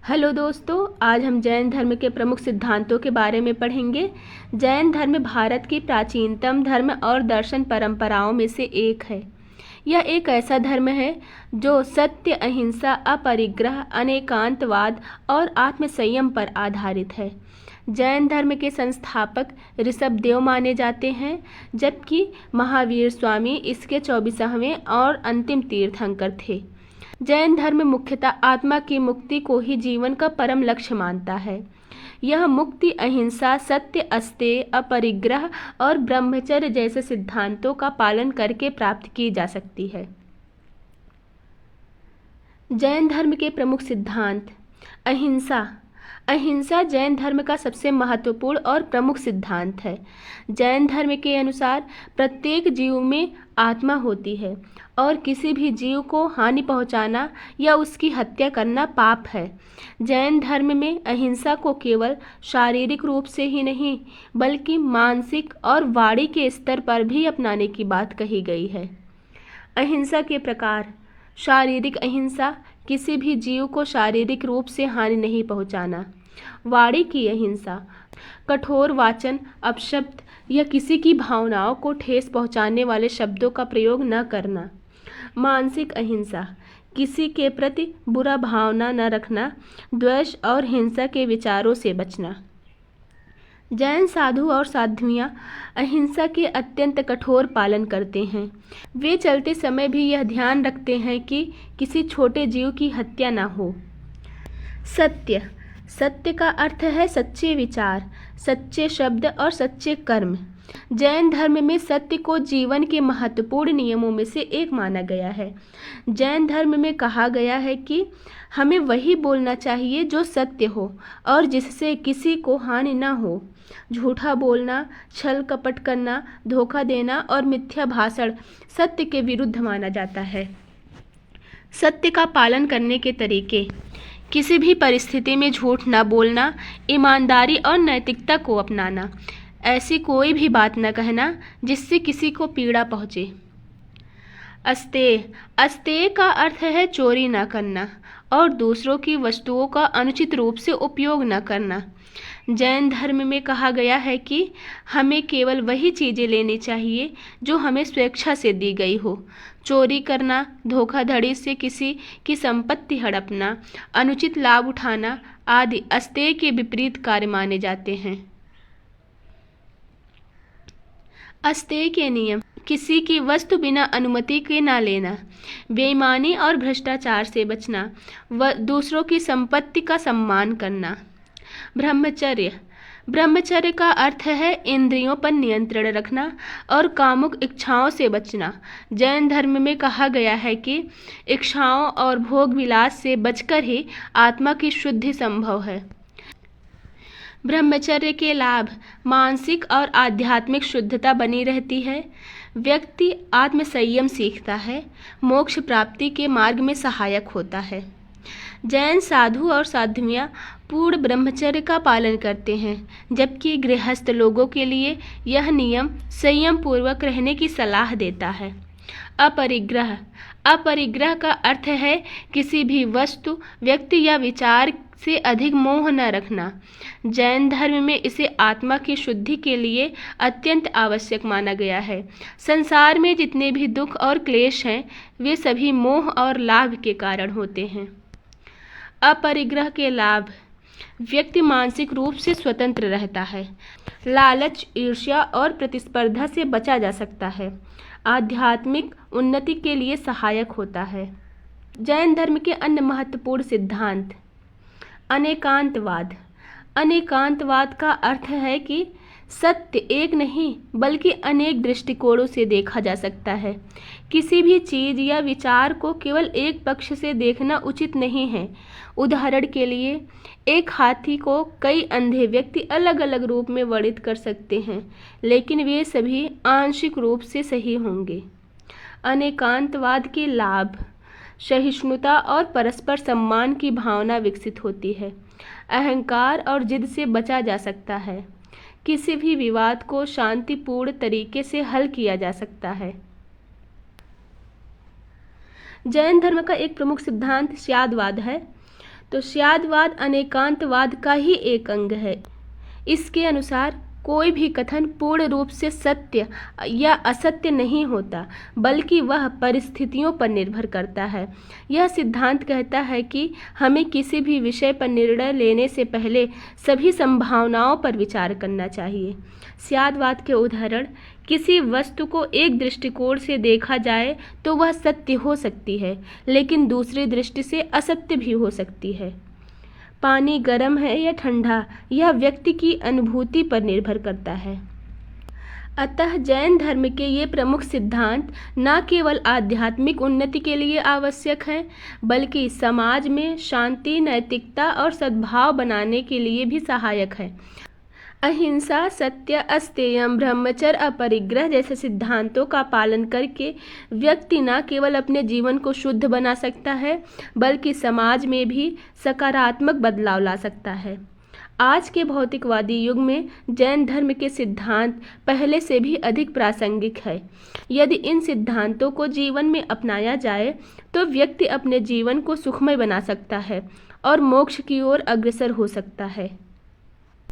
Hello दोस्तों, आज हम जैन धर्म के प्रमुख सिद्धांतों के बारे में पढ़ेंगे। जैन धर्म भारत की प्राचीनतम धर्म और दर्शन परंपराओं में से एक है। यह एक ऐसा धर्म है जो सत्य, अहिंसा, अपरिग्रह, अनेकांतवाद और आत्मसंयम पर आधारित है। जैन धर्म के संस्थापक ऋषभदेव माने जाते हैं, जबकि महावीर स्वामी इसके 24वें और अंतिम तीर्थंकर थे। जैन धर्म मुख्यतः आत्मा की मुक्ति को ही जीवन का परम लक्ष्य मानता है। यह मुक्ति अहिंसा, सत्य, अस्तेय, अपरिग्रह और ब्रह्मचर्य जैसे सिद्धांतों का पालन करके प्राप्त की जा सकती है। जैन धर्म के प्रमुख सिद्धांत। अहिंसा। अहिंसा जैन धर्म का सबसे महत्वपूर्ण और प्रमुख सिद्धांत है। जैन धर्म के अनुसार प्रत्येक जीव में आत्मा होती है और किसी भी जीव को हानि पहुंचाना या उसकी हत्या करना पाप है। जैन धर्म में अहिंसा को केवल शारीरिक रूप से ही नहीं बल्कि मानसिक और वाणी के स्तर पर भी अपनाने की बात कही गई है। अहिंसा के प्रकार। शारीरिक अहिंसा, किसी भी जीव को शारीरिक रूप से हानि नहीं पहुंचाना। वाणी की अहिंसा, कठोर वाचन, अपशब्द या किसी की भावनाओं को ठेस पहुंचाने वाले शब्दों का प्रयोग न करना। मानसिक अहिंसा, किसी के प्रति बुरा भावना न रखना, द्वेष और हिंसा के विचारों से बचना। जैन साधु और साध्वियाँ अहिंसा के अत्यंत कठोर पालन करते हैं। वे चलते समय भी यह ध्यान रखते हैं कि किसी छोटे जीव की हत्या न हो। सत्य। सत्य का अर्थ है सच्चे विचार, सच्चे शब्द और सच्चे कर्म। जैन धर्म में सत्य को जीवन के महत्वपूर्ण नियमों में से एक माना गया है। जैन धर्म में कहा गया है कि हमें वही बोलना चाहिए जो सत्य हो और जिससे किसी को हानि न हो। झूठा बोलना, छल कपट करना, धोखा देना और मिथ्या भाषण सत्य के विरुद्ध माना जाता है। सत्य का पालन करने के तरीके। किसी भी परिस्थिति में झूठ न बोलना, ईमानदारी और नैतिकता को अपनाना। ऐसी कोई भी बात न कहना जिससे किसी को पीड़ा पहुँचे। अस्तेय। अस्तेय का अर्थ है चोरी न करना और दूसरों की वस्तुओं का अनुचित रूप से उपयोग न करना। जैन धर्म में कहा गया है कि हमें केवल वही चीज़ें लेनी चाहिए जो हमें स्वेच्छा से दी गई हो। चोरी करना, धोखाधड़ी से किसी की संपत्ति हड़पना, अनुचित लाभ उठाना आदि अस्तेय के विपरीत कार्य माने जाते हैं। अस्तेय के नियम। किसी की वस्तु बिना अनुमति के ना लेना, बेईमानी और भ्रष्टाचार से बचना, व दूसरों की संपत्ति का सम्मान करना। ब्रह्मचर्य। ब्रह्मचर्य का अर्थ है इंद्रियों पर नियंत्रण रखना और कामुक इच्छाओं से बचना। जैन धर्म में कहा गया है कि इच्छाओं और भोग विलास से बचकर ही आत्मा की शुद्धि संभव है। ब्रह्मचर्य के लाभ। मानसिक और आध्यात्मिक शुद्धता बनी रहती है। व्यक्ति आत्मसंयम सीखता है, मोक्ष प्राप्ति के मार्ग में सहायक होता है। जैन साधु और साध्वियाँ पूर्ण ब्रह्मचर्य का पालन करते हैं, जबकि गृहस्थ लोगों के लिए यह नियम संयम पूर्वक रहने की सलाह देता है। अपरिग्रह। अपरिग्रह का अर्थ है किसी भी वस्तु, व्यक्ति या विचार से अधिक मोह न रखना। जैन धर्म में इसे आत्मा की शुद्धि के लिए अत्यंत आवश्यक माना गया है। संसार में जितने भी दुख और क्लेश हैं, वे सभी मोह और लाभ के कारण होते हैं। अपरिग्रह के लाभ। व्यक्ति मानसिक रूप से स्वतंत्र रहता है। लालच, ईर्ष्या और प्रतिस्पर्धा से बचा जा सकता है। आध्यात्मिक उन्नति के लिए सहायक होता है। जैन धर्म के अन्य महत्वपूर्ण सिद्धांत। अनेकांतवाद। अनेकांतवाद का अर्थ है कि सत्य एक नहीं बल्कि अनेक दृष्टिकोणों से देखा जा सकता है। किसी भी चीज़ या विचार को केवल एक पक्ष से देखना उचित नहीं है। उदाहरण के लिए, एक हाथी को कई अंधे व्यक्ति अलग अलग रूप में वर्णित कर सकते हैं, लेकिन वे सभी आंशिक रूप से सही होंगे। अनेकांतवाद के लाभ। सहिष्णुता और परस्पर सम्मान की भावना विकसित होती है। अहंकार और जिद से बचा जा सकता है। किसी भी विवाद को शांतिपूर्ण तरीके से हल किया जा सकता है। जैन धर्म का एक प्रमुख सिद्धांत स्यादवाद है। तो स्यादवाद अनेकांतवाद का ही एक अंग है। इसके अनुसार कोई भी कथन पूर्ण रूप से सत्य या असत्य नहीं होता, बल्कि वह परिस्थितियों पर निर्भर करता है। यह सिद्धांत कहता है कि हमें किसी भी विषय पर निर्णय लेने से पहले सभी संभावनाओं पर विचार करना चाहिए। स्यादवाद के उदाहरण: किसी वस्तु को एक दृष्टिकोण से देखा जाए तो वह सत्य हो सकती है, लेकिन दूसरी दृष्टि से असत्य भी हो सकती है। पानी गर्म है या ठंडा, यह व्यक्ति की अनुभूति पर निर्भर करता है। अतः जैन धर्म के ये प्रमुख सिद्धांत न केवल आध्यात्मिक उन्नति के लिए आवश्यक हैं, बल्कि समाज में शांति, नैतिकता और सद्भाव बनाने के लिए भी सहायक है। अहिंसा, सत्य, अस्तेयम, ब्रह्मचर्य, अपरिग्रह जैसे सिद्धांतों का पालन करके व्यक्ति न केवल अपने जीवन को शुद्ध बना सकता है, बल्कि समाज में भी सकारात्मक बदलाव ला सकता है। आज के भौतिकवादी युग में जैन धर्म के सिद्धांत पहले से भी अधिक प्रासंगिक है। यदि इन सिद्धांतों को जीवन में अपनाया जाए तो व्यक्ति अपने जीवन को सुखमय बना सकता है और मोक्ष की ओर अग्रसर हो सकता है।